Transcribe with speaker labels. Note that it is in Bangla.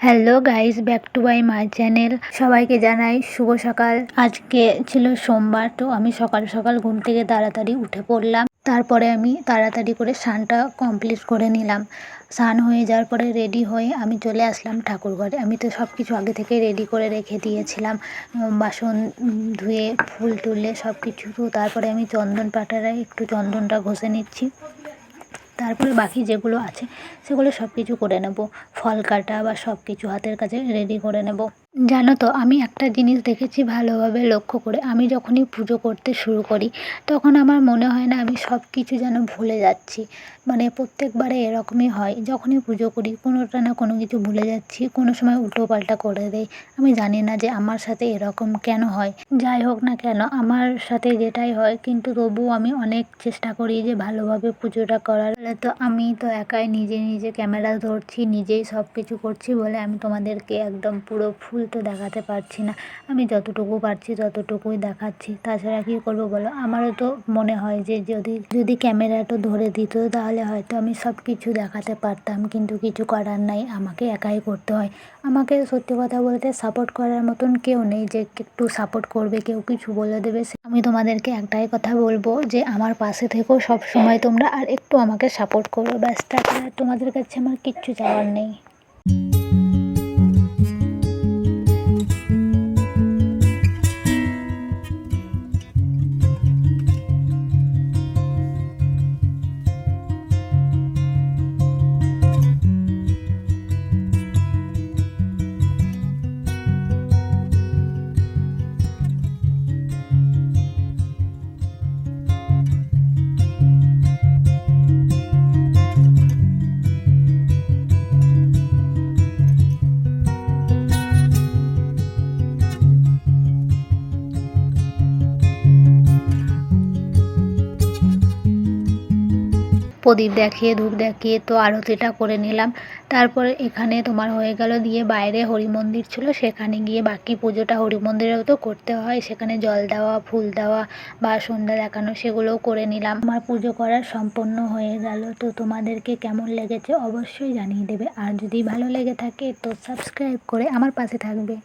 Speaker 1: Hello guys, back to my channel. সবাইকে জানাই শুভ সকাল। আজকে ছিল সোমবার, তো আমি সকাল সকাল ঘুম থেকে তাড়াতাড়ি উঠে পড়লাম। তারপরে আমি তাড়াতাড়ি করে স্নানটা কমপ্লিট করে নিলাম। স্নান হয়ে যাওয়ার পরে রেডি হয়ে আমি চলে আসলাম ঠাকুর ঘরে। আমি তো সব কিছু আগে থেকে রেডি করে রেখে দিয়েছিলাম, বাসন ধুয়ে ফুল তুলে সব কিছু। তো তারপরে আমি চন্দন পাটারায় একটু চন্দনটা ঘষে নিচ্ছি। তারপরে বাকি যেগুলো আছে সেগুলো সব কিছু করে নেব, ফল কাটা বা সব কিছু হাতের কাছে রেডি করে নেব। জানো তো, আমি একটা জিনিস দেখেছি ভালোভাবে লক্ষ্য করে, আমি যখনই পুজো করতে শুরু করি তখন আমার মনে হয় না আমি সব কিছু যেন ভুলে যাচ্ছি। মানে প্রত্যেকবারে এরকমই হয়, যখনই পুজো করি কোনোটা না কোনো কিছু ভুলে যাচ্ছি, কোনো সময় উল্টো পাল্টা করে দেই। আমি জানি না যে আমার সাথে এরকম কেন হয়। যাই হোক না কেন, আমার সাথে যেটাই হয়, কিন্তু তবুও আমি অনেক চেষ্টা করি যে ভালোভাবে পুজোটা করার। তো আমি তো একাই নিজে নিজে ক্যামেরা ধরছি, নিজেই সব কিছু করছি বলে আমি তোমাদেরকে একদম পুরো ফুল তো দেখাতে পারছি না। আমি যতটুকু পারছি ততটুকুই দেখাচ্ছি, তাছাড়া কী করবো বলো। আমারও তো মনে হয় যে যদি যদি ক্যামেরাটা ধরে দিত তাহলে হয়তো আমি সব কিছু দেখাতে পারতাম, কিন্তু কিছু করার নাই, আমাকে একাই করতে হয়। আমাকে সত্যি কথা বলতে সাপোর্ট করার মতন কেউ নেই যে একটু সাপোর্ট করবে, কেউ কিছু বলে দেবে। আমি তোমাদেরকে একটাই কথা বলবো যে আমার পাশে থেকো সব সময় তোমরা, আর একটু আমাকে সাপোর্ট করো, ব্যাস। তাছাড়া তোমাদের কাছে আমার কিচ্ছু চাওয়ার নেই। প্রদীপ দেখিয়ে ধূপ দেখিয়ে তো আরতিটা করে নিলাম। তারপরে এখানে তোমার হয়ে গেল দিয়ে, বাইরে হরি মন্দির ছিল, সেখানে গিয়ে বাকি পুজোটা হরি মন্দিরেও তো করতে হয়, সেখানে জল দেওয়া, ফুল দেওয়া বা সন্ধ্যা দেখানো সেগুলোও করে নিলাম। আমার পুজো করা সম্পন্ন হয়ে গেল। তো তোমাদেরকে কেমন লেগেছে অবশ্যই জানিয়ে দেবে, আর যদি ভালো লেগে থাকে তো সাবস্ক্রাইব করে আমার পাশে থাকবে।